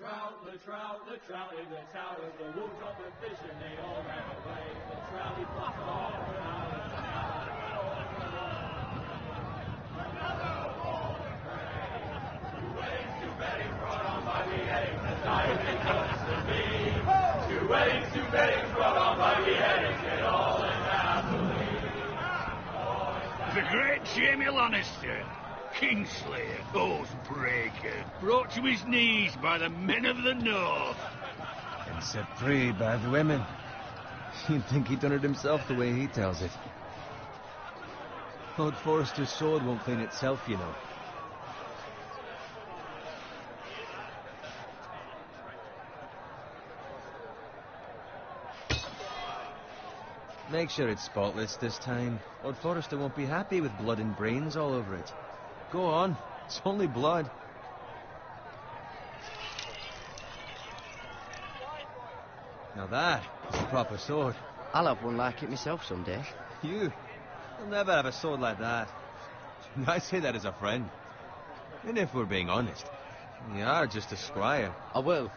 the trout in the tower, the wolves up the fish and they all ran away. The trout he fought all around the tower. Another hole to pray. Two weddings, two beddings brought on by beheadings, as nice it looks to me. Two weddings, two beddings brought on by beheadings, get all in happily. The great Jamie Lannister, Kingslayer, Oathbreaker, brought to his knees by the men of the North. And set free by the women. You'd think he'd done it himself the way he tells it. Lord Forrester's sword won't clean itself, you know. Make sure it's spotless this time. Lord Forrester won't be happy with blood and brains all over it. Go on, it's only blood. Now that is a proper sword. I'll have one like it myself someday. You'll never have a sword like that. I say that as a friend. And if we're being honest, you are just a squire. I will.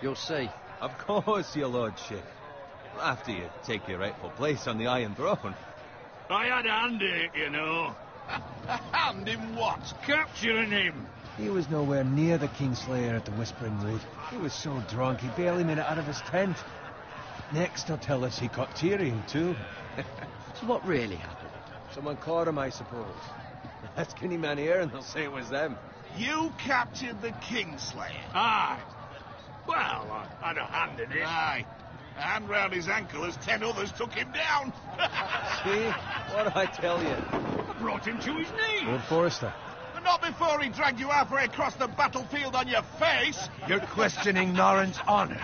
You'll see. Of course, your lordship. After you take your rightful place on the Iron Throne. I had a hand in it, you know. Hand in what? Capturing him. He was nowhere near the Kingslayer at the Whispering Wood. He was so drunk he barely made it out of his tent. Next he'll tell us he caught Tyrion too. So what really happened? Someone caught him, I suppose. Ask any man here and they'll say it was them. You captured the Kingslayer? Aye. Well, I had a hand in it. Aye. A hand round his ankle as 10 others took him down. See? What did I tell you? I brought him to his knees. Lord Forrester. But not before he dragged you halfway across the battlefield on your face. You're questioning Norrin's honor.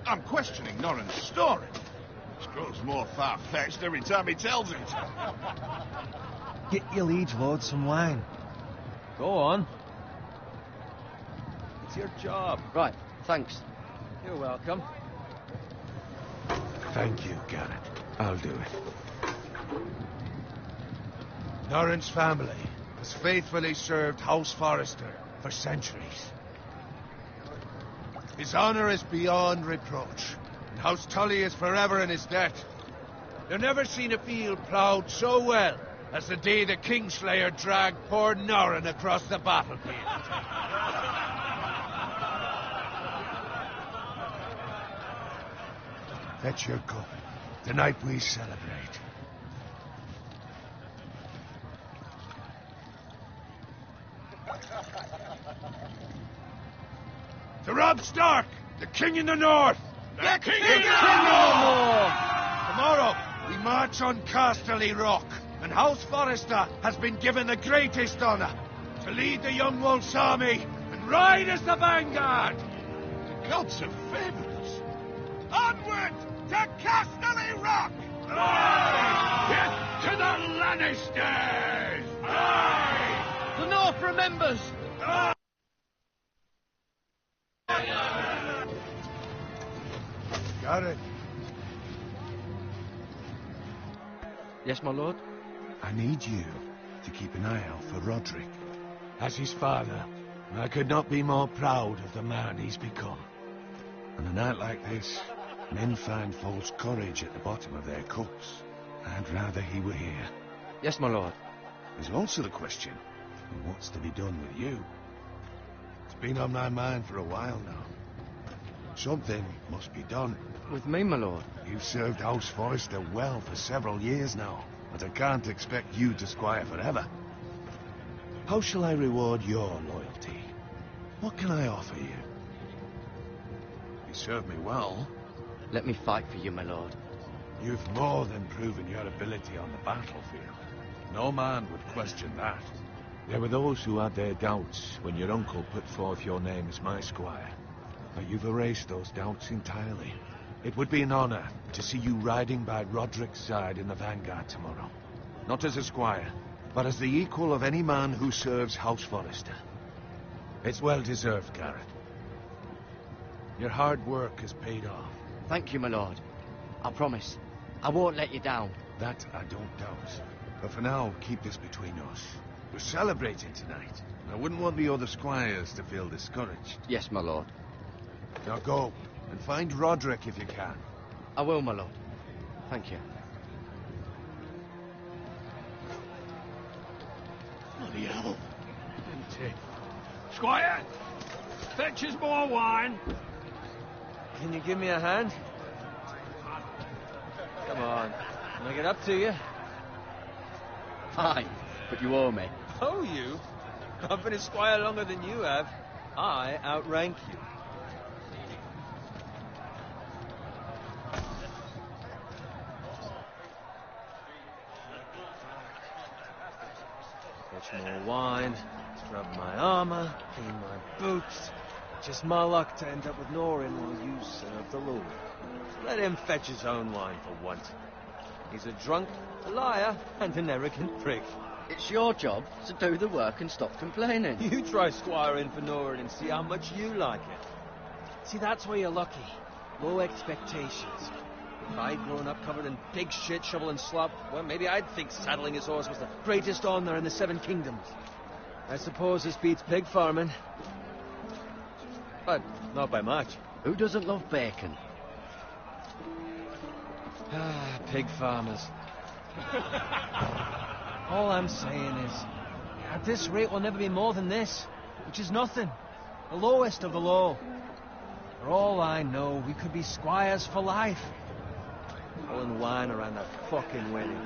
I'm questioning Norrin's story. Which grows more far-fetched every time he tells it. Get your liege lord some wine. Go on. It's your job. Right, thanks. You're welcome. Thank you, Garrett. I'll do it. Norrin's family has faithfully served House Forrester for centuries. His honor is beyond reproach, and House Tully is forever in his debt. They've never seen a field ploughed so well as the day the Kingslayer dragged poor Norrin across the battlefield. Fetch your cup. Tonight we celebrate. To Robb Stark, the King in the North! The King in the North! Tomorrow, we march on Casterly Rock, and House Forrester has been given the greatest honor to lead the Young Wolf's army and ride as the vanguard! The gods have favored us. Onward to Casterly Rock! Aye! Get to the Lannisters! Aye! The North remembers! Aye! Garrett, Yes, my lord? I need you to keep an eye out for Roderick. As his father, I could not be more proud of the man he's become. On a night like this, men find false courage at the bottom of their cups. I'd rather he were here. Yes, my lord. There's also the question of what's to be done with you. It's been on my mind for a while now. Something must be done. With me, my lord? You've served House Forrester well for several years now, but I can't expect you to squire forever. How shall I reward your loyalty? What can I offer you? You serve me well. Let me fight for you, my lord. You've more than proven your ability on the battlefield. No man would question that. There were those who had their doubts when your uncle put forth your name as my squire. But you've erased those doubts entirely. It would be an honor to see you riding by Roderick's side in the vanguard tomorrow. Not as a squire, but as the equal of any man who serves House Forrester. It's well deserved, Garrett. Your hard work has paid off. Thank you, my lord. I promise. I won't let you down. That I don't doubt. But for now, keep this between us. We're celebrating tonight. I wouldn't want the other squires to feel discouraged. Yes, my lord. Now go, and find Roderick if you can. I will, my lord. Thank you. Bloody hell. Empty. Squire! Fetch us more wine. Can you give me a hand? Come on. Can I get up to you? Fine, but you owe me. Oh, you? I've been a squire longer than you have. I outrank you. Fetch more wine, scrub my armor, clean my boots. Just my luck to end up with Norin while you serve the Lord. So let him fetch his own wine for once. He's a drunk, a liar, and an arrogant prick. It's your job to do the work and stop complaining. You try squiring for Norin and see how much you like it. See, that's where you're lucky. Low expectations. If I'd grown up covered in pig shit, shovel and slop, well, maybe I'd think saddling his horse was the greatest honour in the Seven Kingdoms. I suppose this beats pig farming. But not by much. Who doesn't love bacon? Ah, pig farmers. All I'm saying is, at this rate we'll never be more than this, which is nothing. The lowest of the low. For all I know, we could be squires for life. Pulling wine around that fucking wedding.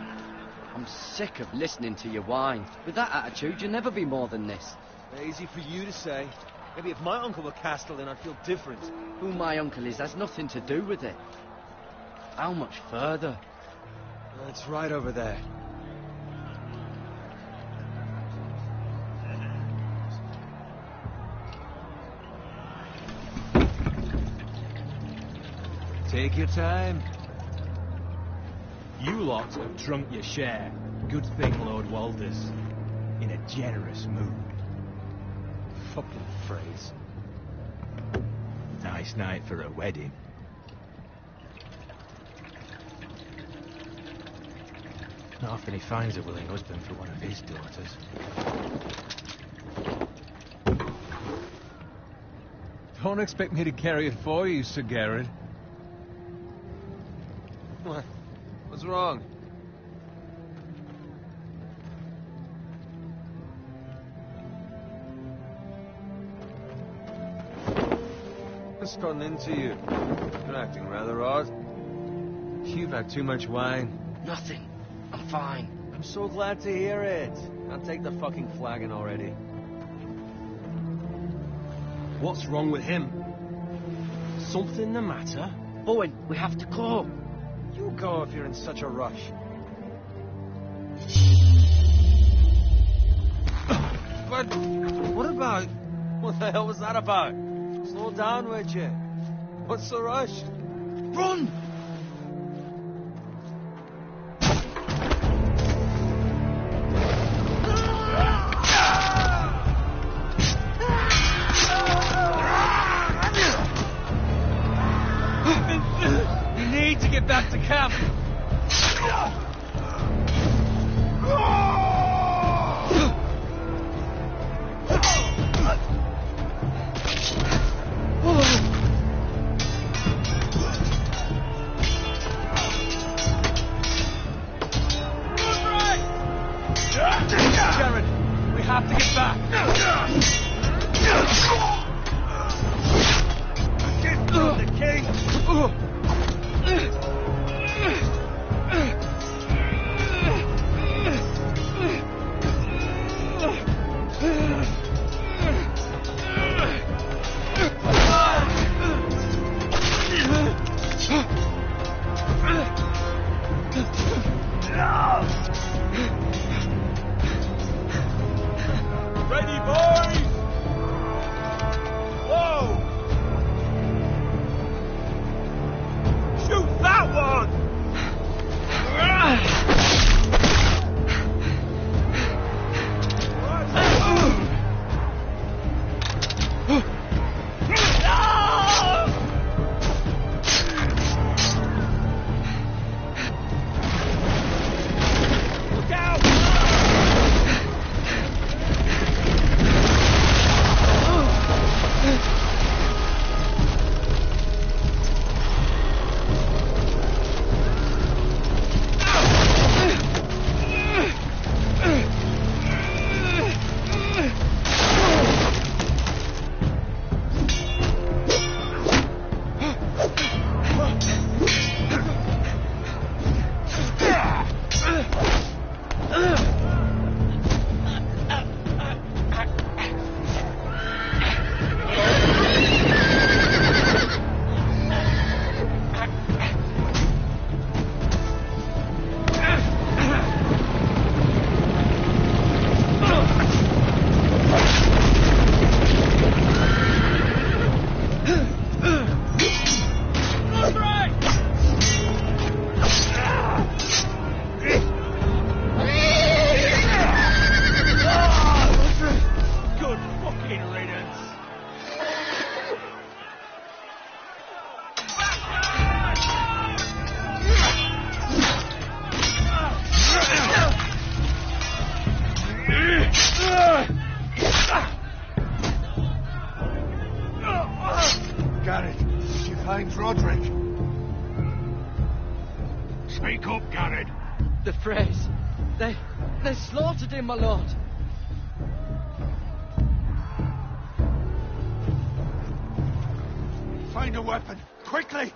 I'm sick of listening to your whine. With that attitude, you'll never be more than this. Easy for you to say. Maybe if my uncle were Castellan, I'd feel different. Who my uncle is has nothing to do with it. How much further? It's right over there. Take your time. You lot have drunk your share. Good thing Lord Walder's in a generous mood. Fucking phrase. Nice night for a wedding. Not often he finds a willing husband for one of his daughters. Don't expect me to carry it for you, Sir Garrett. What? What's wrong? What's gotten into you? You're acting rather odd. You've had too much wine. Nothing. I'm fine. I'm so glad to hear it. Now take the fucking flagon already. What's wrong with him? Something the matter? Owen, we have to go. You go if you're in such a rush. But what about... What the hell was that about? Slow down, would you? What's the rush? Run! You need to get back to camp. Jared, we have to get back. Get through the king. Ready, boys! Garrett, did you find Roderick? Speak up, Garrett. The Freys. They slaughtered him, my lord. Find a weapon, quickly!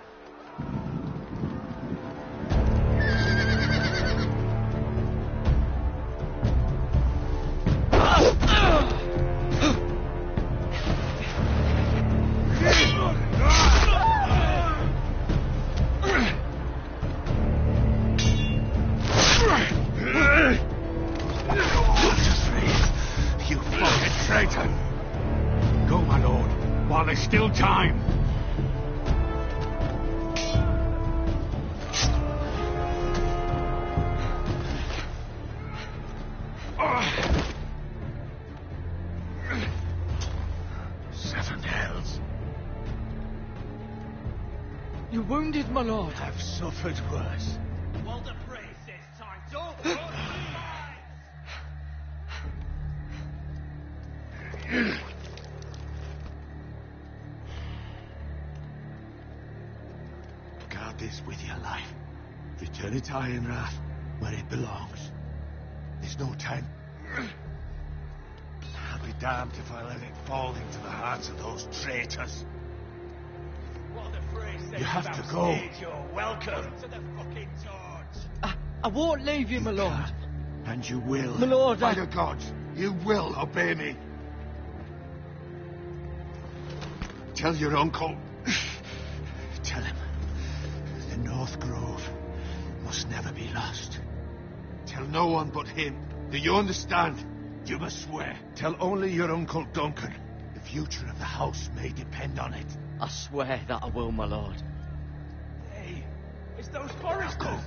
You fucking traitor! Go, my lord, while there's still time. Seven hells. You're wounded, my lord. I've suffered worse. Walter Frey says time. Don't Guard this with your life. Return it to Ironrath, where it belongs. There's no time. I'll be damned if I let it fall into the hands of those traitors. Walter Frey says You have to go. You're welcome to the fucking torch. I won't leave you, my lord. And you will. My lord, By the gods, you will obey me. Tell your uncle. Tell him. The North Grove must never be lost. Tell no one but him. Do you understand? You must swear. Tell only your Uncle Duncan. The future of the house may depend on it. I swear that I will, my lord. Hey, it's those foresters. Go.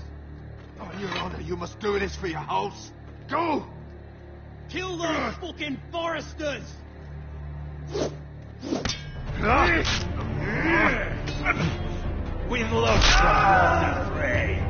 On your honor, you must do this for your house. Go! Kill those fucking foresters. With love from Walter Frey.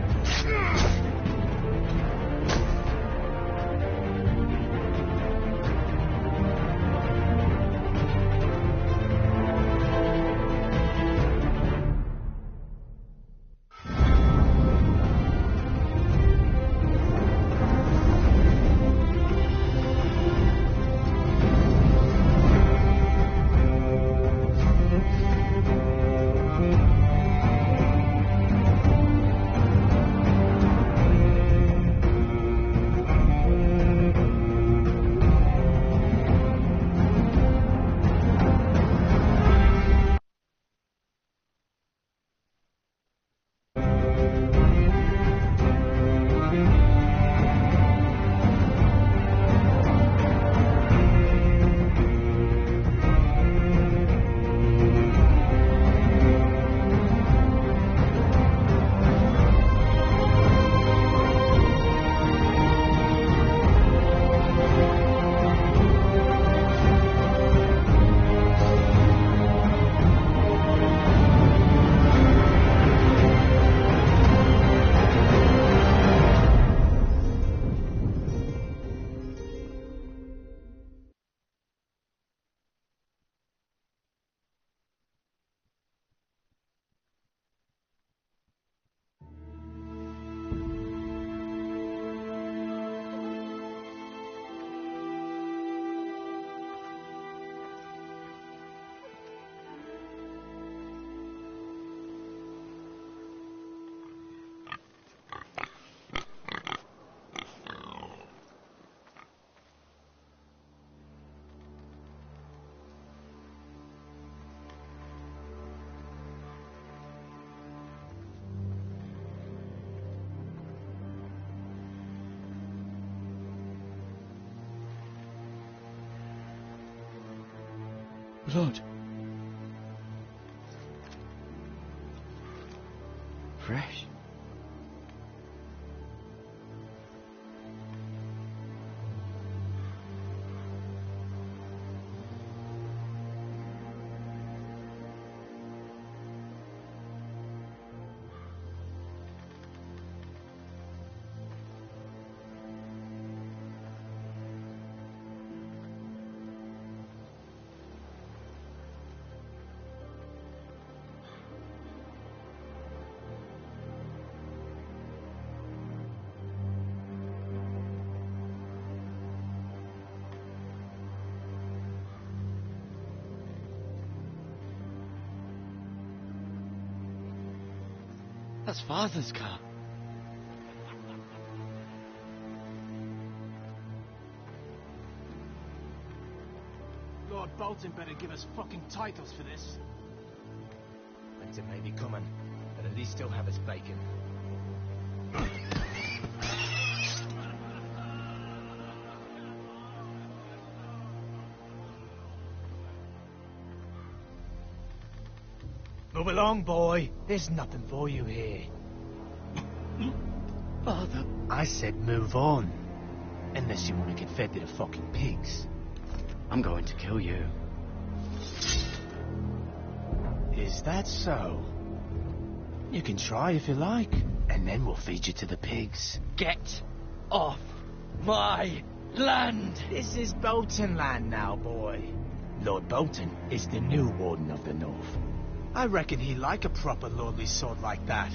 Blood. Fresh. That's Father's car. Lord Bolton better give us fucking titles for this. Winter may be coming, but at least he'll have his bacon. Move along, boy. There's nothing for you here. Father. I said move on. Unless you want to get fed to the fucking pigs. I'm going to kill you. Is that so? You can try if you like, and then we'll feed you to the pigs. Get off my land! This is Bolton land now, boy. Lord Bolton is the new Warden of the North. I reckon he'd like a proper lordly sword like that.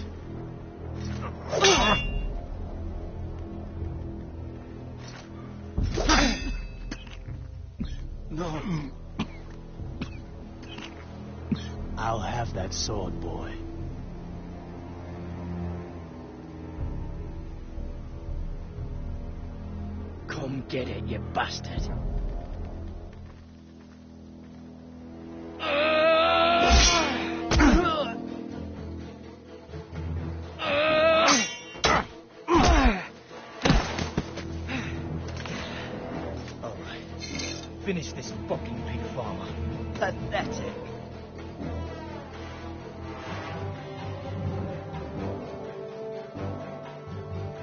No. I'll have that sword, boy. Come get it, you bastard. Finish this fucking pig farmer. Pathetic.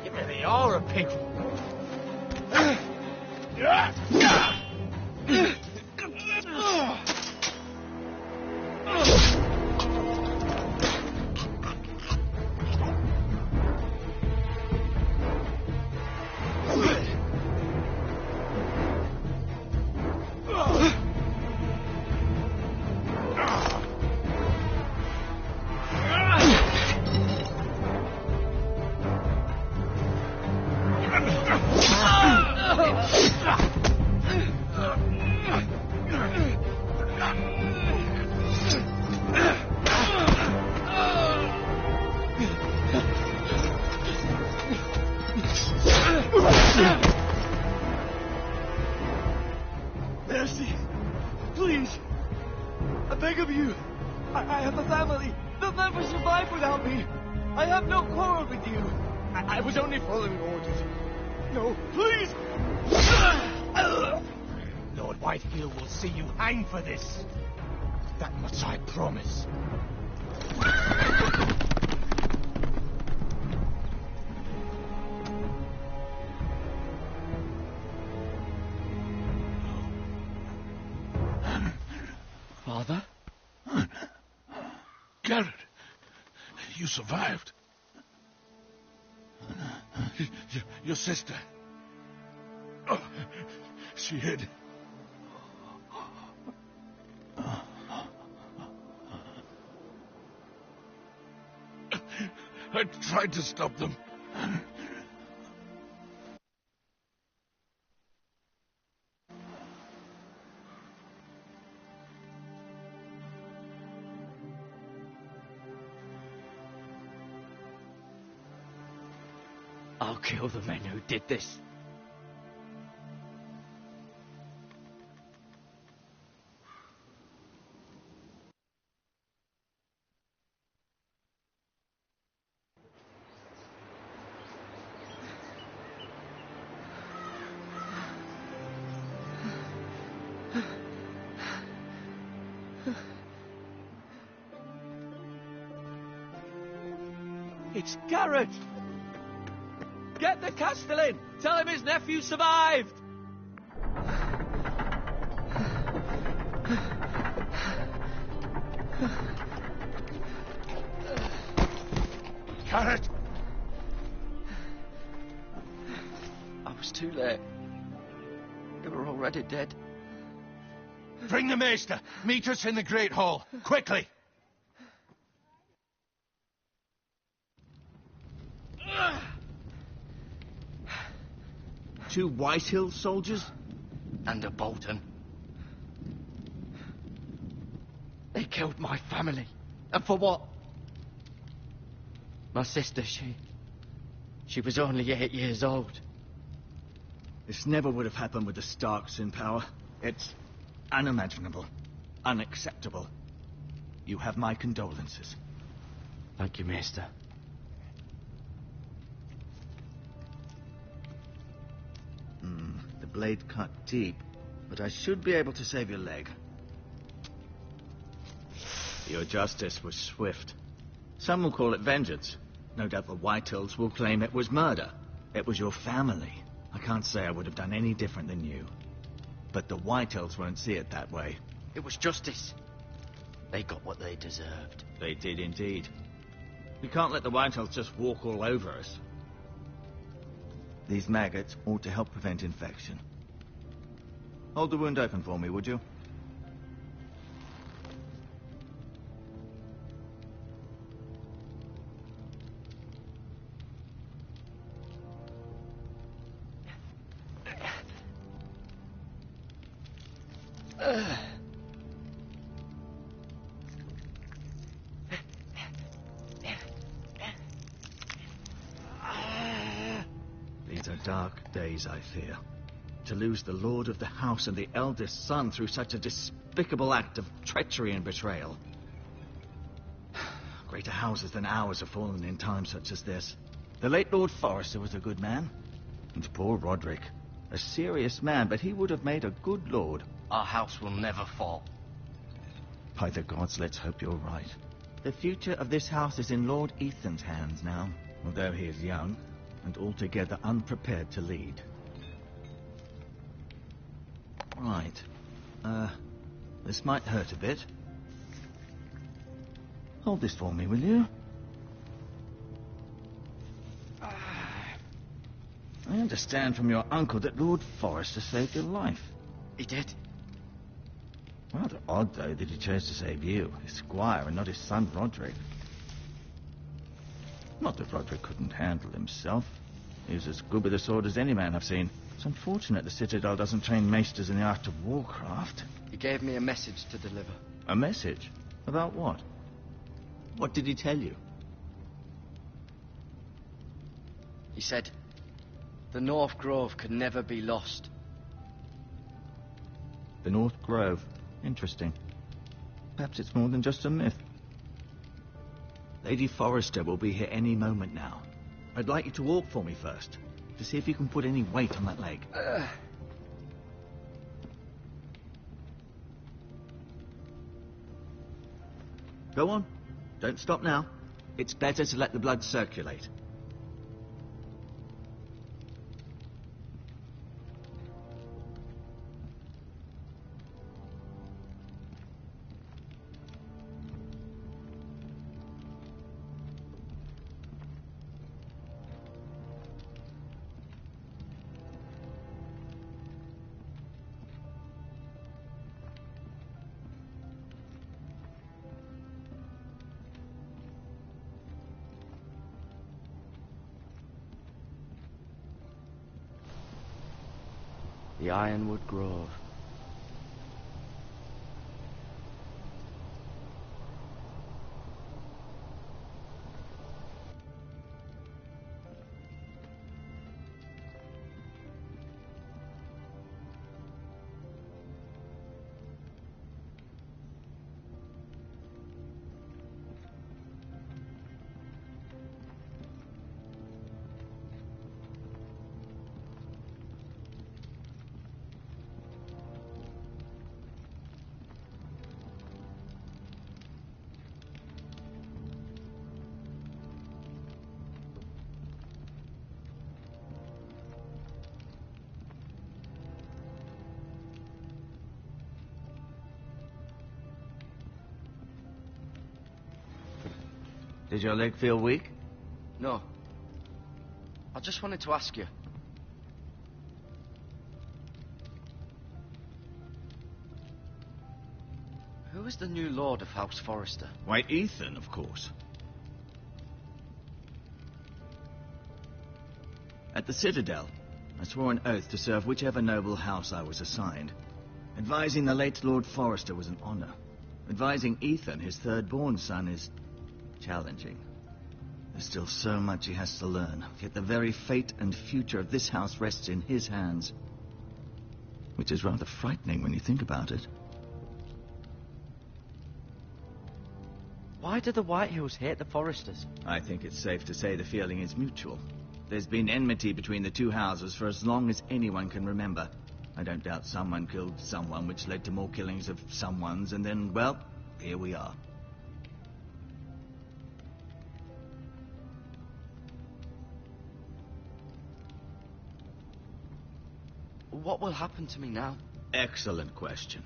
You really are a pig. Mercy! Please! I beg of you! I have a family! They'll never survive without me! I have no quarrel with you! I was only following orders. No, please! Lord Whitefield will see you hang for this. That much I promise. Father? Garrett, you survived. Your sister. Oh, she hid. I tried to stop them. I'll kill the men who did this. It's Garrett! Get the Castellan! Tell him his nephew survived! Garrett! I was too late. They were already dead. Bring the maester. Meet us in the Great Hall. Quickly! Two Whitehill soldiers? And a Bolton. They killed my family. And for what? My sister, she was only 8 years old. This never would have happened with the Starks in power. It's unimaginable. Unacceptable. You have my condolences. Thank you, Maester. The blade cut deep, but I should be able to save your leg. Your justice was swift. Some will call it vengeance. No doubt the Whitehills will claim it was murder. It was your family. I can't say I would have done any different than you. But the Whitehills won't see it that way. It was justice. They got what they deserved. They did indeed. We can't let the Whitehills just walk all over us. These maggots ought to help prevent infection. Hold the wound open for me, would you? These are dark days, I fear. To lose the lord of the house and the eldest son through such a despicable act of treachery and betrayal. Greater houses than ours have fallen in times such as this. The late Lord Forrester was a good man. And poor Roderick. A serious man, but he would have made a good lord. Our house will never fall. By the gods, let's hope you're right. The future of this house is in Lord Ethan's hands now, although he is young and altogether unprepared to lead. Right. This might hurt a bit. Hold this for me, will you? I understand from your uncle that Lord Forrester saved your life. He did. Rather odd, though, that he chose to save you, his squire, and not his son Roderick. Not that Roderick couldn't handle himself. He was as good with a sword as any man I've seen. It's unfortunate the Citadel doesn't train maesters in the art of warcraft. He gave me a message to deliver. A message? About what? What did he tell you? He said, the North Grove could never be lost. The North Grove? Interesting. Perhaps it's more than just a myth. Lady Forrester will be here any moment now. I'd like you to walk for me first, to see if you can put any weight on that leg. Go on. Don't stop now. It's better to let the blood circulate. The Ironwood Grove. Did your leg feel weak? No. I just wanted to ask you. Who is the new Lord of House Forrester? Why, Ethan, of course. At the Citadel, I swore an oath to serve whichever noble house I was assigned. Advising the late Lord Forrester was an honor. Advising Ethan, his third-born son, is challenging. There's still so much he has to learn, yet the very fate and future of this house rests in his hands. Which is rather frightening when you think about it. Why do the Whitehills hate the Foresters? I think it's safe to say the feeling is mutual. There's been enmity between the two houses for as long as anyone can remember. I don't doubt someone killed someone, which led to more killings of someones, and then, well, here we are. What will happen to me now? Excellent question.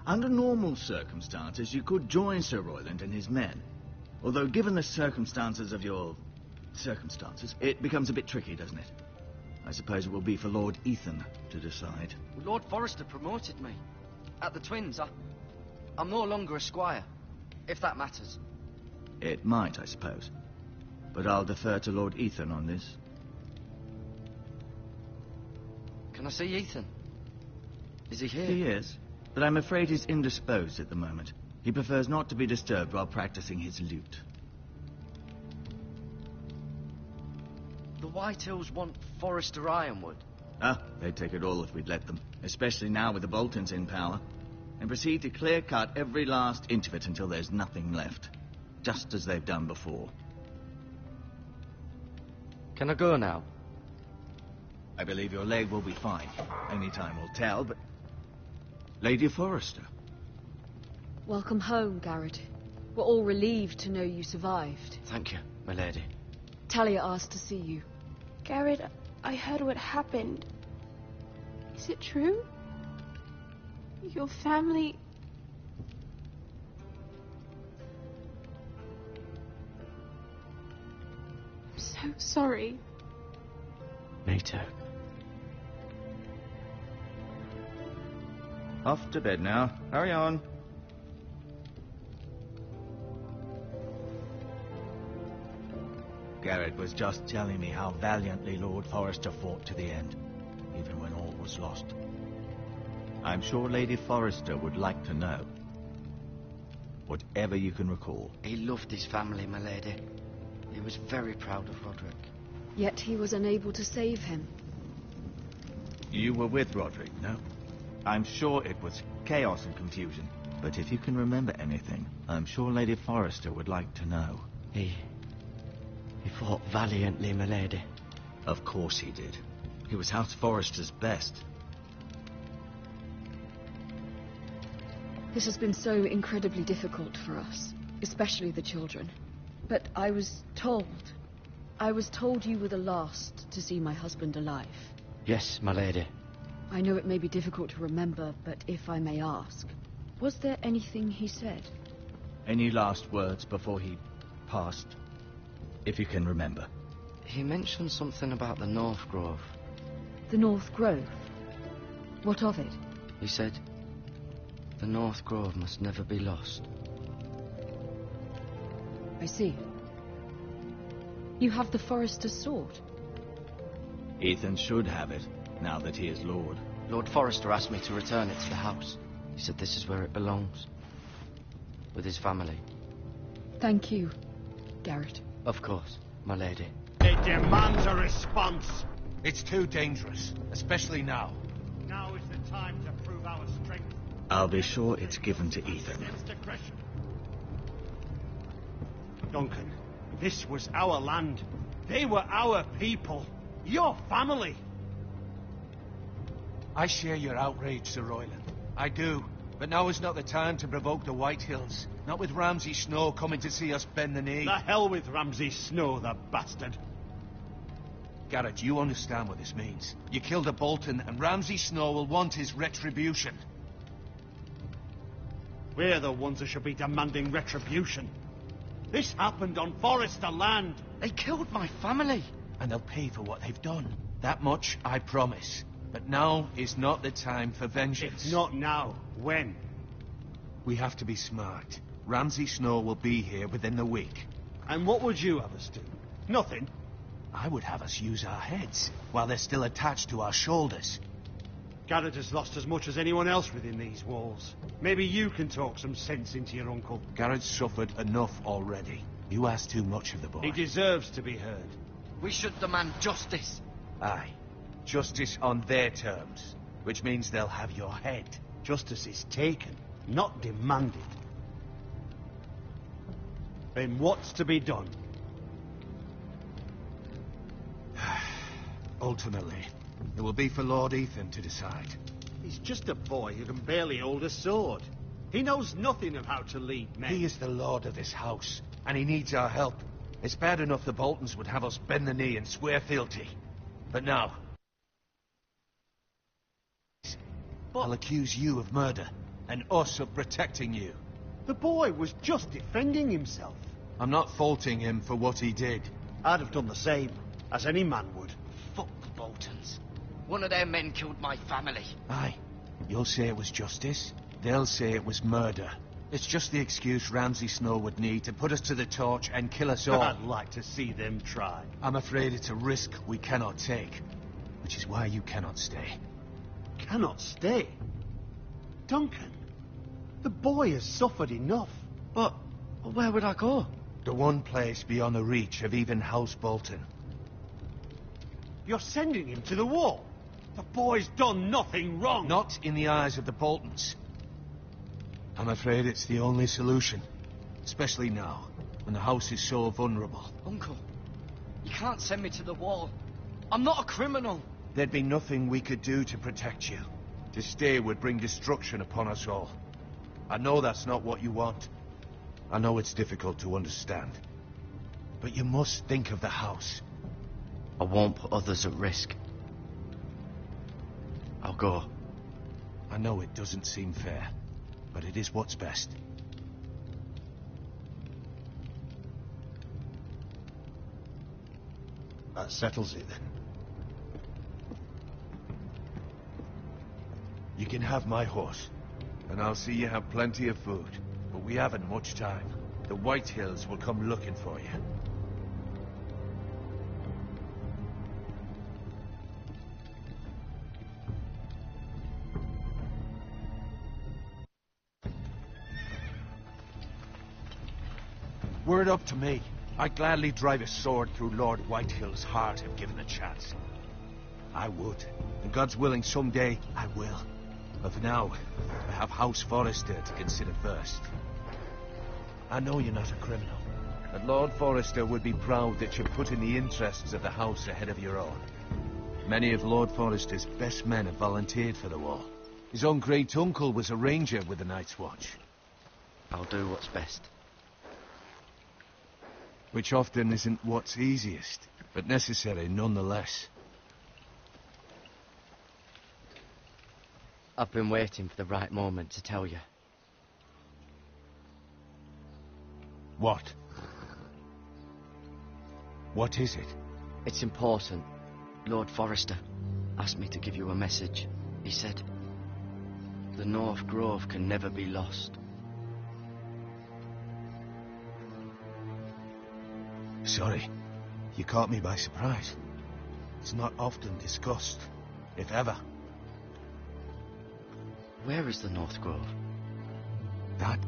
Under normal circumstances, you could join Sir Royland and his men. Although, given the circumstances of your circumstances, it becomes a bit tricky, doesn't it? I suppose it will be for Lord Ethan to decide. Lord Forrester promoted me. At the Twins, I'm no longer a squire, if that matters. It might, I suppose. But I'll defer to Lord Ethan on this. Can I see Ethan? Is he here? He is, but I'm afraid he's indisposed at the moment. He prefers not to be disturbed while practicing his lute. The Whitehills want Forrester Ironwood. Ah, they'd take it all if we'd let them, especially now with the Boltons in power, and proceed to clear-cut every last inch of it until there's nothing left, just as they've done before. Can I go now? I believe your leg will be fine. Only time will tell, but... Lady Forrester. Welcome home, Garrett. We're all relieved to know you survived. Thank you, my lady. Talia asked to see you. Garrett, I heard what happened. Is it true? Your family... I'm so sorry. Me too. Off to bed now. Hurry on. Garrett was just telling me how valiantly Lord Forrester fought to the end, even when all was lost. I'm sure Lady Forrester would like to know. Whatever you can recall. He loved his family, my lady. He was very proud of Roderick. Yet he was unable to save him. You were with Roderick, no? I'm sure it was chaos and confusion. But if you can remember anything, I'm sure Lady Forrester would like to know. He fought valiantly, my lady. Of course he did. He was House Forrester's best. This has been so incredibly difficult for us, especially the children. But I was told you were the last to see my husband alive. Yes, my lady. I know it may be difficult to remember, but if I may ask, was there anything he said? Any last words before he passed? If you can remember. He mentioned something about the North Grove. The North Grove? What of it? He said, the North Grove must never be lost. I see. You have the Forester's sword. Ethan should have it, now that he is Lord. Lord Forrester asked me to return it to the house. He said this is where it belongs. With his family. Thank you, Garrett. Of course, my lady. It demands a response. It's too dangerous, especially now. Now is the time to prove our strength. I'll be sure it's given to Ethan. Duncan, this was our land. They were our people. Your family. I share your outrage, Sir Royland. I do. But now is not the time to provoke the Whitehills. Not with Ramsay Snow coming to see us bend the knee. The hell with Ramsay Snow, the bastard. Garrett, you understand what this means. You killed a Bolton, and Ramsay Snow will want his retribution. We're the ones who should be demanding retribution. This happened on Forrester land. They killed my family. And they'll pay for what they've done. That much, I promise. But now is not the time for vengeance. If not now, when? We have to be smart. Ramsay Snow will be here within the week. And what would you have us do? Nothing. I would have us use our heads, while they're still attached to our shoulders. Garrett has lost as much as anyone else within these walls. Maybe you can talk some sense into your uncle. Garrett's suffered enough already. You ask too much of the boy. He deserves to be heard. We should demand justice. Aye. Justice on their terms, which means they'll have your head. Justice is taken, not demanded. Then what's to be done? Ultimately, it will be for Lord Ethan to decide. He's just a boy who can barely hold a sword. He knows nothing of how to lead men. He is the lord of this house, and he needs our help. It's bad enough the Boltons would have us bend the knee and swear fealty. But now... I'll accuse you of murder, and us of protecting you. The boy was just defending himself. I'm not faulting him for what he did. I'd have done the same, as any man would. Fuck the Boltons. One of their men killed my family. Aye. You'll say it was justice. They'll say it was murder. It's just the excuse Ramsay Snow would need to put us to the torch and kill us all. I'd like to see them try. I'm afraid it's a risk we cannot take, which is why you cannot stay. Cannot stay? Duncan, the boy has suffered enough. But where would I go? The one place beyond the reach of even House Bolton. You're sending him to the wall. The boy's done nothing wrong. Not in the eyes of the Boltons. I'm afraid it's the only solution. Especially now, when the house is so vulnerable. Uncle, you can't send me to the wall. I'm not a criminal. There'd be nothing we could do to protect you. To stay would bring destruction upon us all. I know that's not what you want. I know it's difficult to understand. But you must think of the house. I won't put others at risk. I'll go. I know it doesn't seem fair, but it is what's best. That settles it then. You can have my horse, and I'll see you have plenty of food. But we haven't much time. The White Hills will come looking for you. Were it up to me, I'd gladly drive a sword through Lord Whitehill's heart if given a chance. I would, and God's willing someday I will. But for now, I have House Forrester to consider first. I know you're not a criminal, but Lord Forrester would be proud that you're putting the interests of the house ahead of your own. Many of Lord Forrester's best men have volunteered for the war. His own great-uncle was a ranger with the Night's Watch. I'll do what's best. Which often isn't what's easiest, but necessary nonetheless. I've been waiting for the right moment to tell you. What? What is it? It's important. Lord Forrester asked me to give you a message. He said, the North Grove can never be lost. Sorry, you caught me by surprise. It's not often discussed, if ever. Where is the North Grove? That